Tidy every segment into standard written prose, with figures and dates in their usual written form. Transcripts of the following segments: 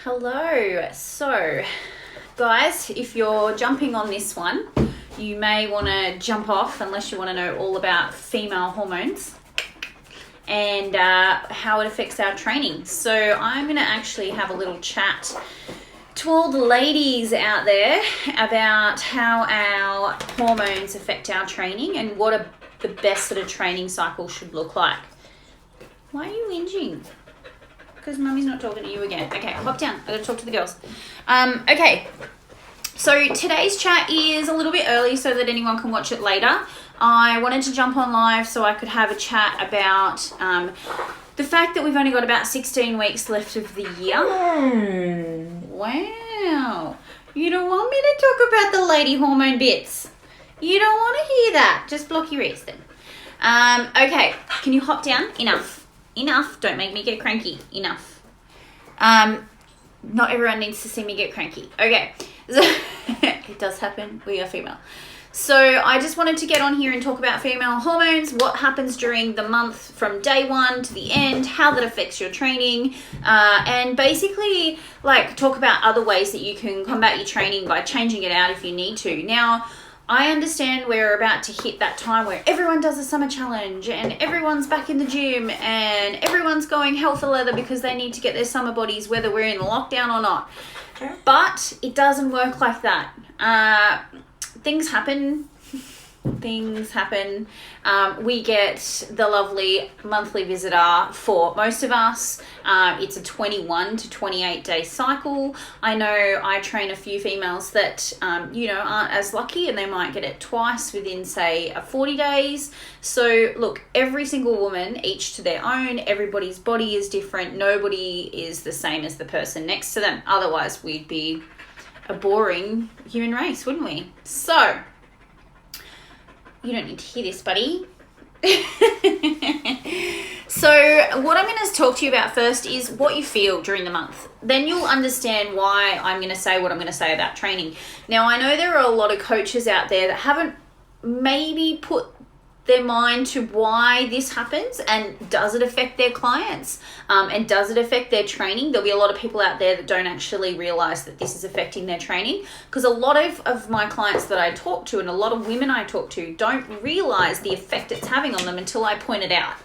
Hello. So, guys, if you're jumping on this one, you may want to jump off unless you want to know all about female hormones and how it affects our training. So I'm going to actually have a little chat to all the ladies out there about how our hormones affect our training and what the best sort of training cycle should look like. Why are you whinging? Because mummy's not talking to you again. Okay, hop down. I gotta talk to the girls. Okay, so today's chat is a little bit early so that anyone can watch it later. I wanted to jump on live so I could have a chat about the fact that we've only got about 16 weeks left of the year. Wow. You don't want me to talk about the lady hormone bits. You don't want to hear that. Just block your ears then. Okay, can you hop down? Enough. Don't make me get cranky. Enough. Not everyone needs to see me get cranky. Okay. So it does happen. We are female. So I just wanted to get on here and talk about female hormones, what happens during the month from day one to the end, how that affects your training, and basically like talk about other ways that you can combat your training by changing it out if you need to. Now, I understand we're about to hit that time where everyone does a summer challenge and everyone's back in the gym and everyone's going hell for leather because they need to get their summer bodies whether we're in lockdown or not. Okay. But it doesn't work like that. Things happen. We get the lovely monthly visitor for most of us. It's a 21 to 28 day cycle. I know I train a few females that, aren't as lucky and they might get it twice within, say, 40 days. So look, every single woman, each to their own. Everybody's body is different. Nobody is the same as the person next to them. Otherwise, we'd be a boring human race, wouldn't we? So, you don't need to hear this, buddy. So what I'm going to talk to you about first is what you feel during the month. Then you'll understand why I'm going to say what I'm going to say about training. Now, I know there are a lot of coaches out there that haven't maybe put their mind to why this happens and does it affect their clients and does it affect their training. There'll be a lot of people out there that don't actually realize that this is affecting their training, because a lot of my clients that I talk to and a lot of women I talk to don't realize the effect it's having on them until I point it out.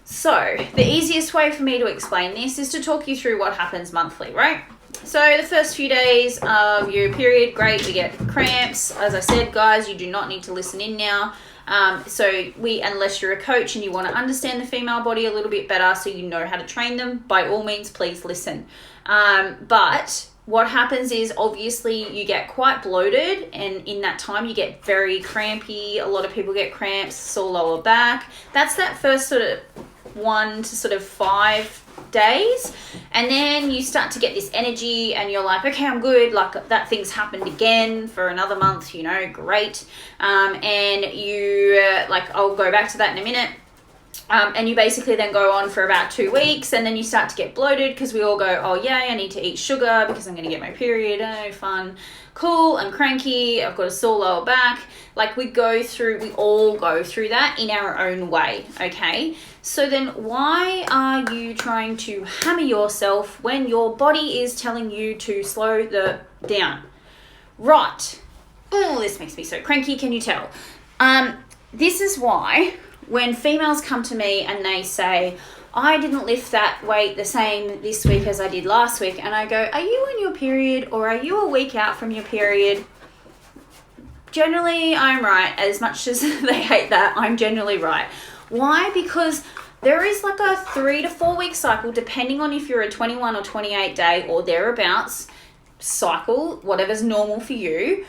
So the easiest way for me to explain this is to talk you through what happens monthly, right? So the first few days of your period, great, we get cramps. As I said, guys, you do not need to listen in now. Unless you're a coach and you want to understand the female body a little bit better so you know how to train them, by all means, please listen. But what happens is obviously you get quite bloated, and in that time you get very crampy. A lot of people get cramps, sore lower back. That's that first sort of 1 to sort of 5 days, and then you start to get this energy and you're like, okay, I'm good, like that thing's happened again for another month, great. And you I'll go back to that in a minute. And you basically then go on for about 2 weeks, and then you start to get bloated because we all go, oh yay, I need to eat sugar because I'm going to get my period. Oh, fun. Cool, I'm cranky, I've got a sore lower back. We all go through that in our own way, okay? So then why are you trying to hammer yourself when your body is telling you to slow down? Right. Oh, this makes me so cranky, can you tell? This is why when females come to me and they say, I didn't lift that weight the same this week as I did last week, and I go, are you on your period or are you a week out from your period? Generally, I'm right. As much as they hate that, I'm generally right. Why? Because there is a 3 to 4 week cycle, depending on if you're a 21 or 28 day or thereabouts cycle, whatever's normal for you,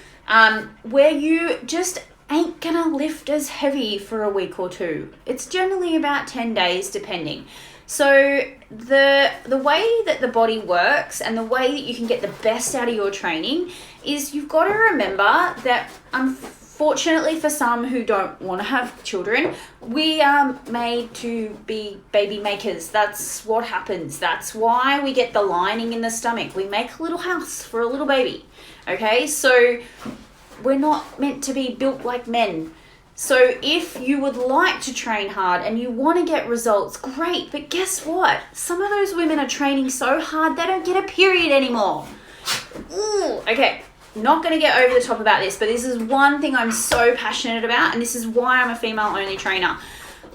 where you just ain't gonna lift as heavy for a week or two. It's generally about 10 days depending. So the way that the body works and the way that you can get the best out of your training is you've got to remember that unfortunately for some who don't want to have children, we are made to be baby makers. That's what happens. That's why we get the lining in the stomach. We make a little house for a little baby. Okay, so we're not meant to be built like men. So if you would like to train hard and you want to get results, great. But guess what? Some of those women are training so hard they don't get a period anymore. Ooh, okay. Not going to get over the top about this, but this is one thing I'm so passionate about, and this is why I'm a female-only trainer.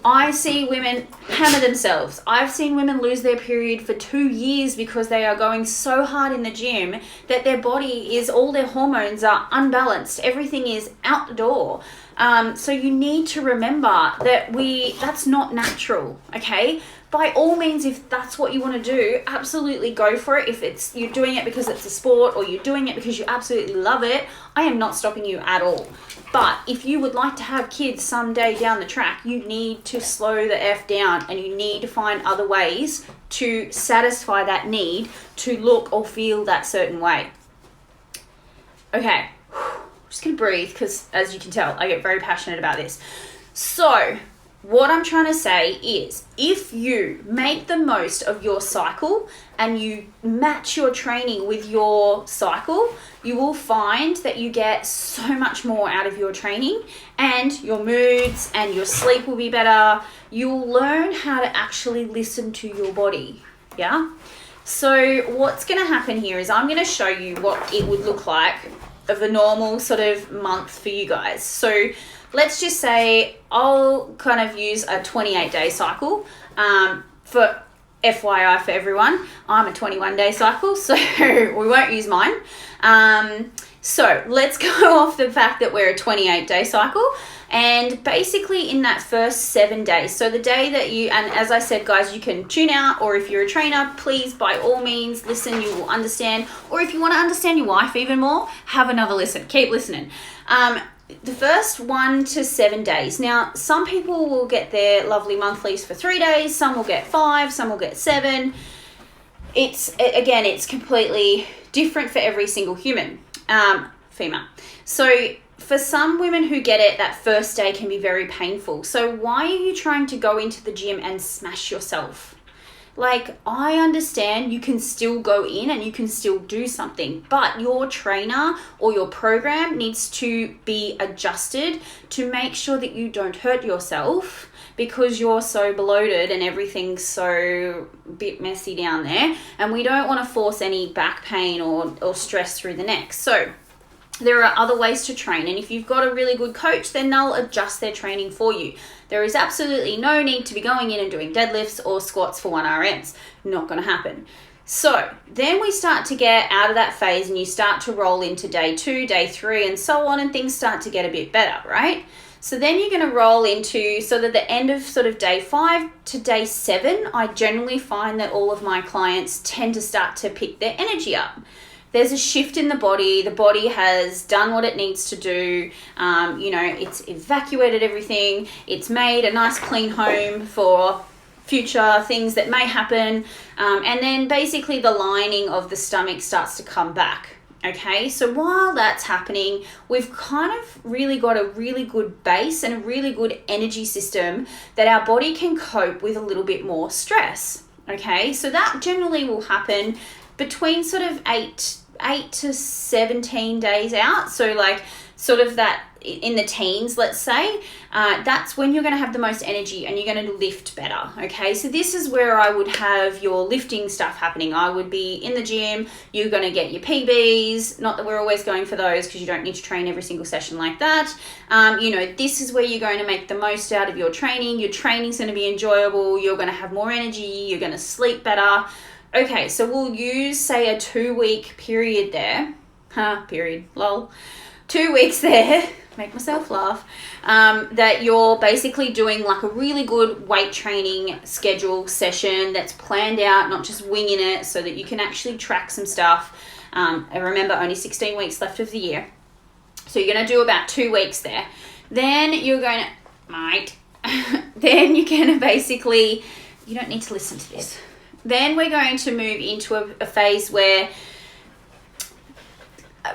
I see women hammer themselves. I've seen women lose their period for 2 years because they are going so hard in the gym that their body is, all their hormones are unbalanced. Everything is out the door. So you need to remember that that's not natural, okay? By all means, if that's what you want to do, absolutely go for it. If you're doing it because it's a sport or you're doing it because you absolutely love it, I am not stopping you at all. But if you would like to have kids someday down the track, you need to slow the F down and you need to find other ways to satisfy that need to look or feel that certain way. Okay, just gonna breathe because as you can tell, I get very passionate about this. So, what I'm trying to say is, if you make the most of your cycle and you match your training with your cycle, you will find that you get so much more out of your training and your moods and your sleep will be better. You'll learn how to actually listen to your body, yeah? So what's going to happen here is I'm going to show you what it would look like of a normal sort of month for you guys. So let's just say I'll kind of use a 28-day cycle. For FYI for everyone, I'm a 21-day cycle, so we won't use mine. So let's go off the fact that we're a 28-day cycle. And basically in that first 7 days, so the day that and as I said, guys, you can tune out, or if you're a trainer, please, by all means, listen, you will understand. Or if you want to understand your wife even more, have another listen, keep listening. The first 1 to 7 days. Now, some people will get their lovely monthlies for 3 days, some will get 5, some will get 7. It's completely different for every single human, female. So for some women who get it, that first day can be very painful. So why are you trying to go into the gym and smash yourself? Like, I understand you can still go in and you can still do something, but your trainer or your program needs to be adjusted to make sure that you don't hurt yourself because you're so bloated and everything's so bit messy down there. And we don't want to force any back pain or stress through the neck. So there are other ways to train, and if you've got a really good coach, then they'll adjust their training for you. There is absolutely no need to be going in and doing deadlifts or squats for 1RMs. Not going to happen. So then we start to get out of that phase and you start to roll into day 2, day 3, and so on, and things start to get a bit better, right? So then you're going to roll into sort of the end of sort of day 5 to day 7. I generally find that all of my clients tend to start to pick their energy up. There's a shift in the body has done what it needs to do, it's evacuated everything, it's made a nice clean home for future things that may happen, and then basically the lining of the stomach starts to come back. Okay, so while that's happening, we've kind of really got a really good base and a really good energy system that our body can cope with a little bit more stress. Okay, so that generally will happen between sort of 8 to 17 days out. So like sort of that in the teens, let's say, that's when you're going to have the most energy and you're going to lift better. Okay, so this is where I would have your lifting stuff happening. I would be in the gym, you're going to get your PBs, not that we're always going for those because you don't need to train every single session like that. This is where you're going to make the most out of your training. Your training's going to be enjoyable, you're going to have more energy, you're going to sleep better. Okay, so we'll use, say, a 2-week period there. Lol. 2 weeks there, make myself laugh, that you're basically doing like a really good weight training schedule session that's planned out, not just winging it, so that you can actually track some stuff. And remember, only 16 weeks left of the year. So you're going to do about 2 weeks there. Then you're going to, then you're going to basically, you don't need to listen to this. Then we're going to move into a phase where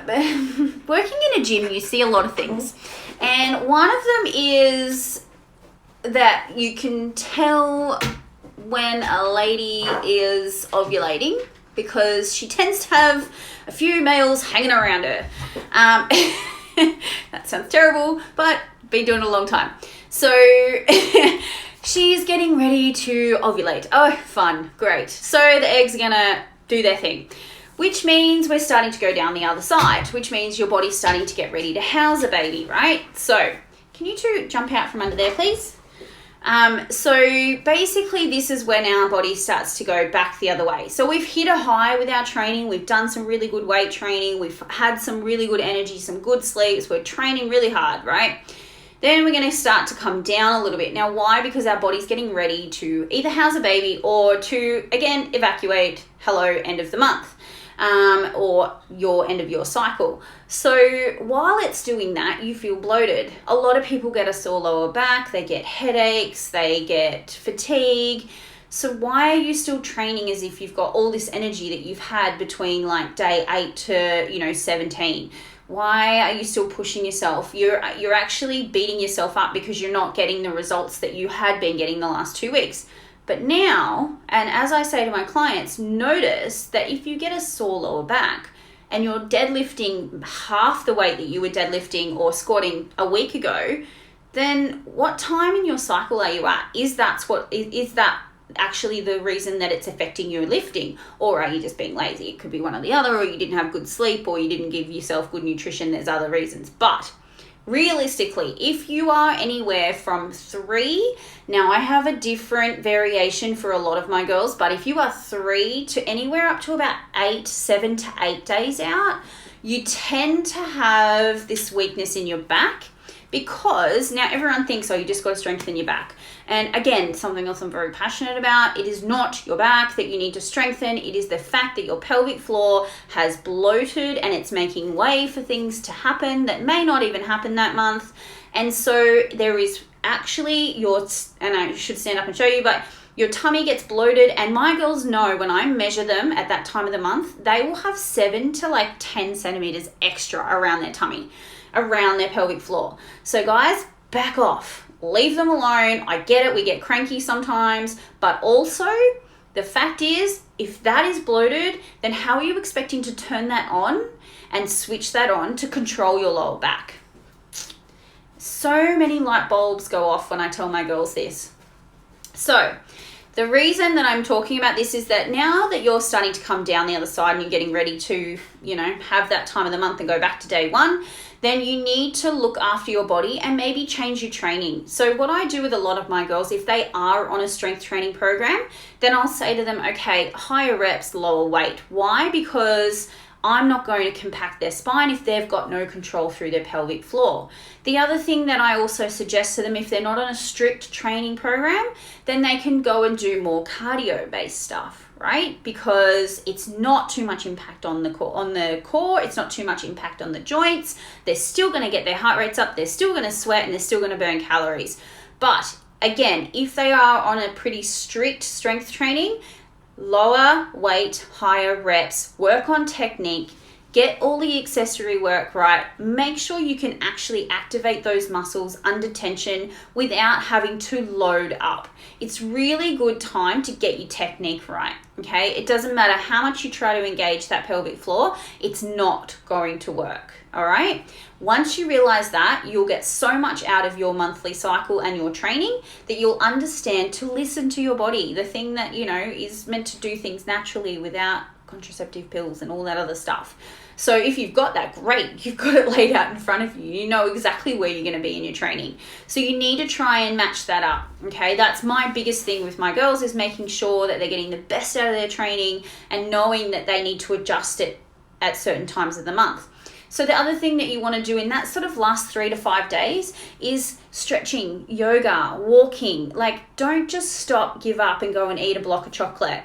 working in a gym, you see a lot of things. And one of them is that you can tell when a lady is ovulating because she tends to have a few males hanging around her. That sounds terrible, but been doing it a long time. So she's getting ready to ovulate. Oh, fun, great. So the eggs are gonna do their thing, which means we're starting to go down the other side, which means your body's starting to get ready to house a baby, right? So can you two jump out from under there, please? So basically this is when our body starts to go back the other way. So we've hit a high with our training. We've done some really good weight training. We've had some really good energy, some good sleeps. We're training really hard, right? Then we're going to start to come down a little bit. Now, why? Because our body's getting ready to either house a baby or to, again, evacuate, hello, end of the month. Or your end of your cycle. So while it's doing that, you feel bloated. A lot of people get a sore lower back, they get headaches, they get fatigue. So why are you still training as if you've got all this energy that you've had between like day 8 to 17? Why are you still pushing yourself? You're actually beating yourself up because you're not getting the results that you had been getting the last 2 weeks. But now, and as I say to my clients, notice that if you get a sore lower back and you're deadlifting half the weight that you were deadlifting or squatting a week ago, then what time in your cycle are you at? Is that actually the reason that it's affecting your lifting? Or are you just being lazy? It could be one or the other, or you didn't have good sleep, or you didn't give yourself good nutrition. There's other reasons. But realistically, if you are anywhere from 3, now I have a different variation for a lot of my girls, but if you are 3 to anywhere up to about 7 to 8 days out, you tend to have this weakness in your back, because now everyone thinks, oh, you just got to strengthen your back. And again, something else I'm very passionate about, it is not your back that you need to strengthen. It is the fact that your pelvic floor has bloated and it's making way for things to happen that may not even happen that month. And so there is actually and I should stand up and show you, but your tummy gets bloated, and my girls know when I measure them at that time of the month, they will have 7 to 10 centimeters extra around their tummy, around their pelvic floor. So guys, back off. Leave them alone. I get it. We get cranky sometimes, but also the fact is, if that is bloated, then how are you expecting to turn that on and switch that on to control your lower back? So many light bulbs go off when I tell my girls this. So the reason that I'm talking about this is that now that you're starting to come down the other side and you're getting ready to, have that time of the month and go back to day 1, then you need to look after your body and maybe change your training. So what I do with a lot of my girls, if they are on a strength training program, then I'll say to them, okay, higher reps, lower weight. Why? Because I'm not going to compact their spine if they've got no control through their pelvic floor. The other thing that I also suggest to them, if they're not on a strict training program, then they can go and do more cardio-based stuff, right? Because it's not too much impact on the core, it's not too much impact on the joints. They're still going to get their heart rates up, they're still going to sweat, and they're still going to burn calories. But again, if they are on a pretty strict strength training, lower weight, higher reps, work on technique, get all the accessory work right, make sure you can actually activate those muscles under tension without having to load up. It's really good time to get your technique right, okay? It doesn't matter how much you try to engage that pelvic floor, it's not going to work, all right? Once you realize that, you'll get so much out of your monthly cycle and your training that you'll understand to listen to your body, the thing that, is meant to do things naturally without contraceptive pills and all that other stuff. So if you've got that, great, you've got it laid out in front of you. You know exactly where you're going to be in your training. So you need to try and match that up, okay? That's my biggest thing with my girls, is making sure that they're getting the best out of their training and knowing that they need to adjust it at certain times of the month. So the other thing that you want to do in that sort of last 3 to 5 days is stretching, yoga, walking. Don't just stop, give up, and go and eat a block of chocolate.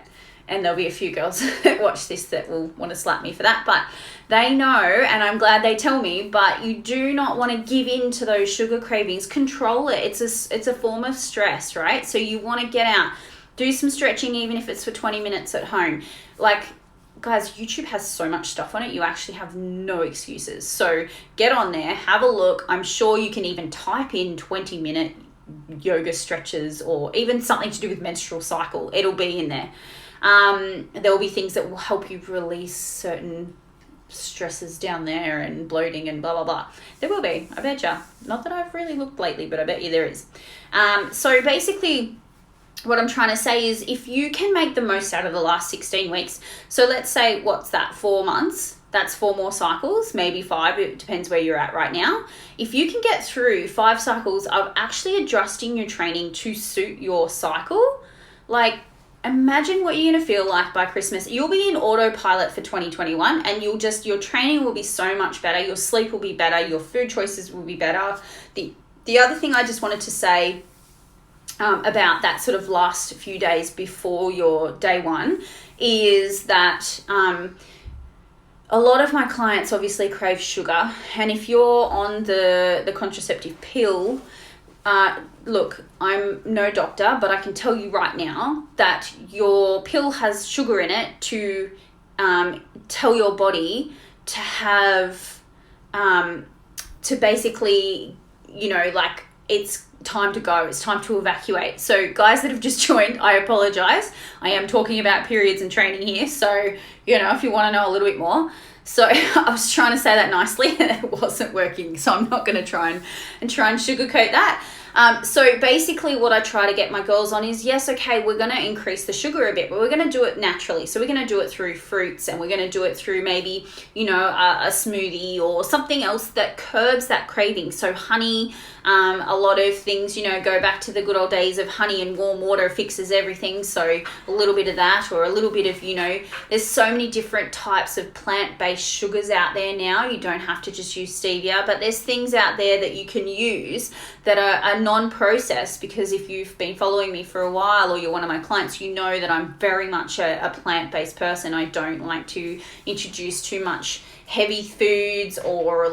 And there'll be a few girls that watch this that will want to slap me for that, but they know, and I'm glad they tell me, but you do not want to give in to those sugar cravings. Control it. It's a form of stress, right? So you want to get out, do some stretching, even if it's for 20 minutes at home. Guys, YouTube has so much stuff on it, you actually have no excuses. So get on there, have a look. I'm sure you can even type in 20-minute yoga stretches, or even something to do with menstrual cycle. It'll be in there. There will be things that will help you release certain stresses down there and bloating and blah, blah, blah. There will be, I bet you. Not that I've really looked lately, but I bet you there is. So basically, what I'm trying to say is if you can make the most out of the last 16 weeks, so let's say, what's that, 4 months? That's 4 more cycles, maybe 5. It depends where you're at right now. If you can get through 5 cycles of actually adjusting your training to suit your cycle, like, imagine what you're going to feel like by Christmas. You'll be in autopilot for 2021 and your training will be so much better. Your sleep will be better. Your food choices will be better. The other thing I just wanted to say about that sort of last few days before your day one is that a lot of my clients obviously crave sugar, and if you're on the contraceptive pill, look, I'm no doctor, but I can tell you right now that your pill has sugar in it to tell your body to have, to basically, like, it's time to go. It's time to evacuate. So guys that have just joined, I apologize. I am talking about periods and training here. So, if you want to know a little bit more. So I was trying to say that nicely and it wasn't working. So I'm not going to try and sugarcoat that. So basically what I try to get my girls on is, yes, okay, we're going to increase the sugar a bit, but we're going to do it naturally. So we're going to do it through fruits, and we're going to do it through maybe, a smoothie or something else that curbs that craving. So honey, a lot of things, go back to the good old days of honey and warm water fixes everything. So a little bit of that, or a little bit of, there's so many different types of plant-based sugars out there now. You don't have to just use stevia, but there's things out there that you can use that are non-processed, because if you've been following me for a while or you're one of my clients, you know that I'm very much a plant-based person. I don't like to introduce too much heavy foods or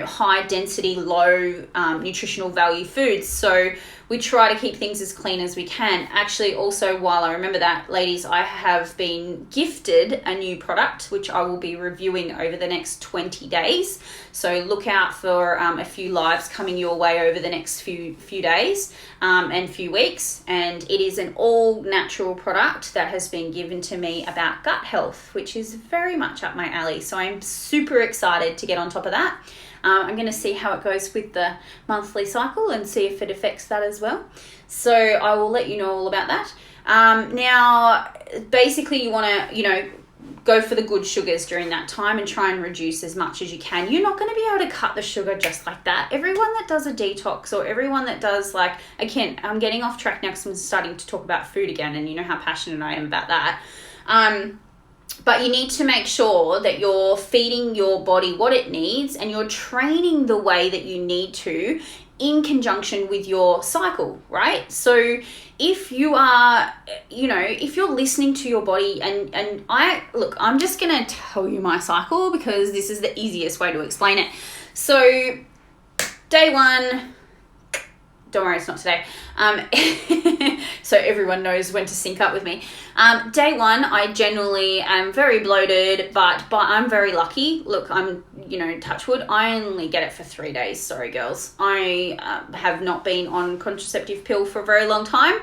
high density, low nutritional value foods. So we try to keep things as clean as we can. Actually, also, while I remember that, ladies, I have been gifted a new product, which I will be reviewing over the next 20 days. So look out for a few lives coming your way over the next few days and few weeks. And it is an all natural product that has been given to me about gut health, which is very much up my alley. So I'm super excited to get on top of that. I'm going to see how it goes with the monthly cycle and see if it affects that as well. So I will let you know all about that. Now, basically you want to, go for the good sugars during that time and try and reduce as much as you can. You're not going to be able to cut the sugar just like that. Everyone that does a detox, or everyone that does again, I'm getting off track now because I'm starting to talk about food again, and you know how passionate I am about that. But you need to make sure that you're feeding your body what it needs and you're training the way that you need to in conjunction with your cycle, right? So if you are, if you're listening to your body and I'm just going to tell you my cycle because this is the easiest way to explain it. So day one, don't worry, it's not today. So everyone knows when to sync up with me. Day one, I generally am very bloated, but I'm very lucky. Look, I'm, touch wood, I only get it for 3 days. Sorry, girls. I have not been on contraceptive pill for a very long time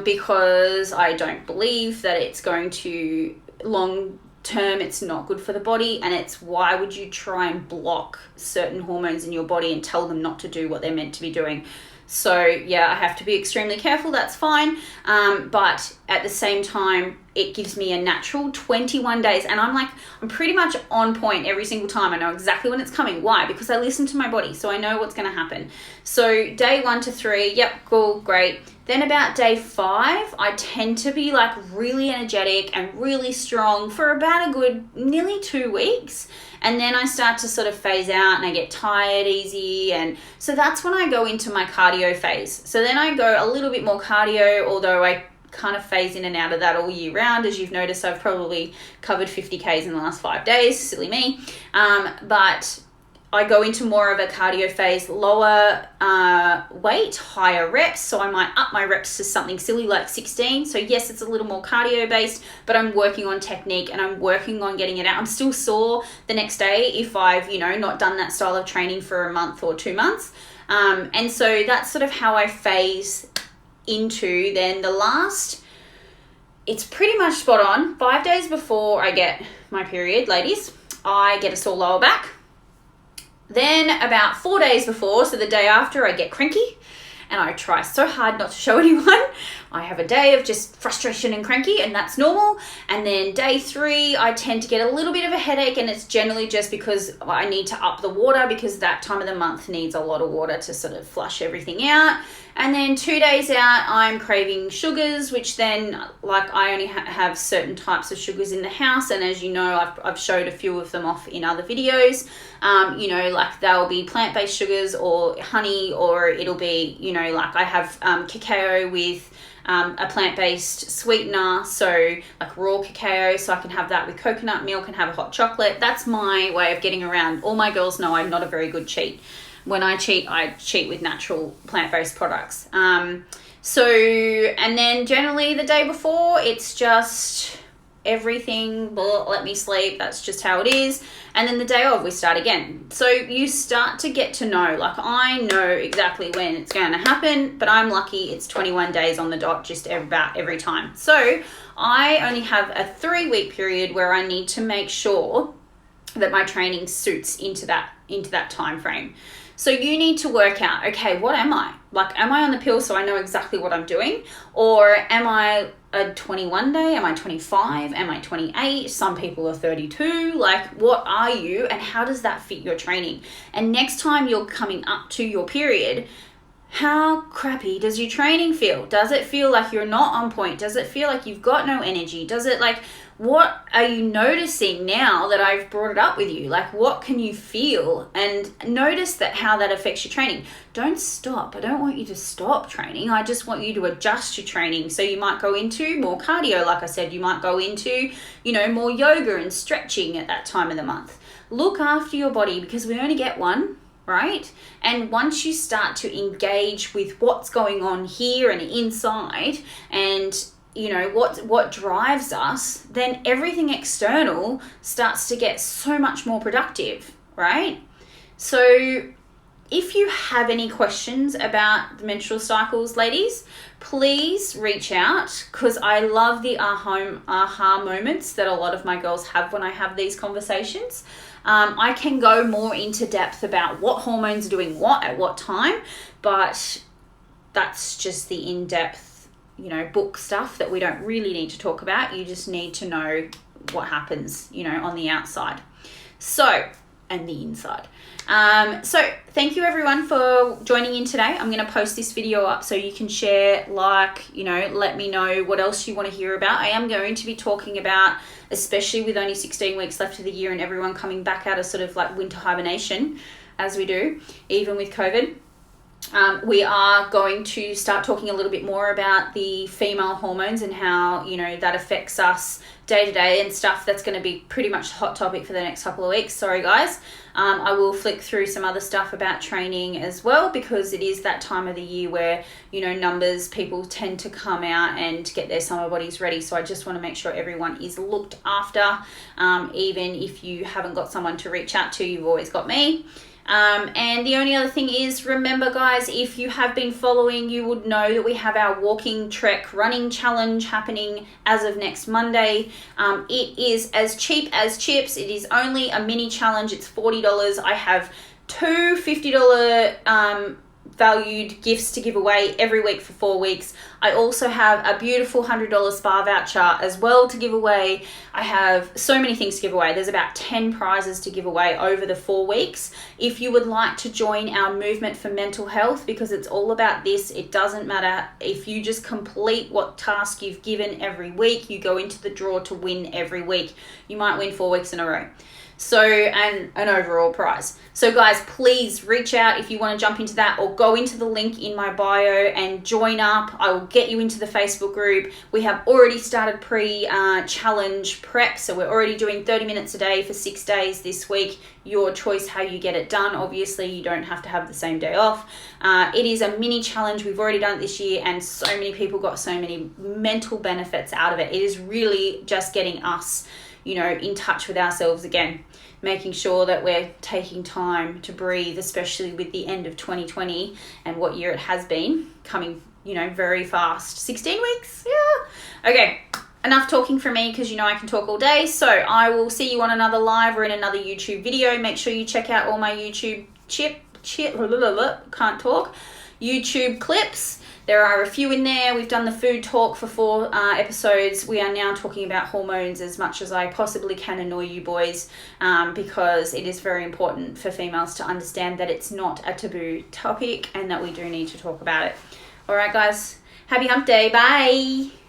because I don't believe that it's going to long term, it's not good for the body, and it's why would you try and block certain hormones in your body and tell them not to do what they're meant to be doing? So yeah, I have to be extremely careful, that's fine. But at the same time, it gives me a natural 21 days. And I'm pretty much on point every single time. I know exactly when it's coming. Why? Because I listen to my body. So I know what's going to happen. So day 1 to 3, yep, cool, great. Then about day 5, I tend to be really energetic and really strong for about a good nearly 2 weeks. And then I start to sort of phase out and I get tired easy. And so that's when I go into my cardio phase. So then I go a little bit more cardio, although I kind of phase in and out of that all year round. As you've noticed, I've probably covered 50 Ks in the last 5 days, silly me. But I go into more of a cardio phase, lower weight, higher reps. So I might up my reps to something silly like 16. So yes, it's a little more cardio based, but I'm working on technique and I'm working on getting it out. I'm still sore the next day if I've, not done that style of training for a month or 2 months. And so that's sort of how I phase into then the last, it's pretty much spot on 5 days before I get my period, ladies. I get a sore lower back. Then about 4 days before, so the day after, I get cranky and I try so hard not to show anyone. I have a day of just frustration and cranky, and that's normal. And then day 3, I tend to get a little bit of a headache, and it's generally just because I need to up the water, because that time of the month needs a lot of water to sort of flush everything out. And then 2 days out, I'm craving sugars, which then, like, I only have certain types of sugars in the house. And as you know, I've showed a few of them off in other videos. You know, like they'll be plant-based sugars or honey, or it'll be, you know, like I have cacao with a plant-based sweetener, so like raw cacao, so I can have that with coconut milk and have a hot chocolate. That's my way of getting around. All my girls know I'm not a very good cheat. When I cheat with natural plant-based products. So, and then generally the day before, it's just everything, let me sleep, that's just how it is. And then the day of, we start again. So you start to get to know, like, I know exactly when it's going to happen, but I'm lucky it's 21 days on the dot just about every time. So I only have a 3-week period where I need to make sure that my training suits into that time frame. So you need to work out, okay, what am I? Like, am I on the pill so I know exactly what I'm doing? Or am I a 21 day? Am I 25? Am I 28? Some people are 32. Like, what are you, and how does that fit your training? And next time you're coming up to your period, how crappy does your training feel? Does it feel like you're not on point? Does it feel like you've got no energy? Does it, like, what are you noticing now that I've brought it up with you? Like, what can you feel? And notice that, how that affects your training. Don't stop. I don't want you to stop training. I just want you to adjust your training. So you might go into more cardio, like I said. You might go into, you know, more yoga and stretching at that time of the month. Look after your body, because we only get one, right? And once you start to engage with what's going on here and inside, and you know what drives us, then everything external starts to get so much more productive, right? So if you have any questions about the menstrual cycles, ladies, please reach out, because I love the aha moments that a lot of my girls have when I have these conversations. I can go more into depth about what hormones are doing what at what time, but that's just the in-depth, you know, book stuff that we don't really need to talk about. You just need to know what happens, you know, on the outside. So, and the inside. So thank you everyone for joining in today. I'm going to post this video up so you can share, like, you know, let me know what else you want to hear about. I am going to be talking about, especially with only 16 weeks left of the year and everyone coming back out of sort of like winter hibernation, as we do, even with COVID. We are going to start talking a little bit more about the female hormones and how, you know, that affects us day to day and stuff. That's going to be pretty much a hot topic for the next couple of weeks. Sorry, guys. I will flick through some other stuff about training as well, because it is that time of the year where, you know, people tend to come out and get their summer bodies ready. So I just want to make sure everyone is looked after. Even if you haven't got someone to reach out to, you've always got me. And the only other thing is, remember guys, if you have been following, you would know that we have our walking, trek, running challenge happening as of next Monday. It is as cheap as chips. It is only a mini challenge. It's $40. I have two $50 valued gifts to give away every week for 4 weeks. I also have a beautiful $100 spa voucher as well to give away. I have so many things to give away. There's about 10 prizes to give away over the 4 weeks. If you would like to join our movement for mental health, because it's all about this, it doesn't matter if you just complete what task you've given every week, you go into the draw to win every week. You might win 4 weeks in a row. So, and an overall prize. So guys, please reach out if you want to jump into that, or go into the link in my bio and join up. I will get you into the Facebook group. We have already started pre-challenge prep. So we're already doing 30 minutes a day for 6 days this week. Your choice how you get it done. Obviously, you don't have to have the same day off. It is a mini challenge. We've already done it this year, and so many people got so many mental benefits out of it. It is really just getting us, you know, in touch with ourselves again, making sure that we're taking time to breathe, especially with the end of 2020 and what year it has been coming, you know, very fast. 16 weeks? Yeah. Okay. enough talking from me, because you know I can talk all day. So I will see you on another live or in another YouTube video. Make sure you check out all my YouTube YouTube clips. There are a few in there. We've done the food talk for 4 episodes. We are now talking about hormones as much as I possibly can annoy you boys, because it is very important for females to understand that it's not a taboo topic and that we do need to talk about it. All right, guys. Happy hump day. Bye.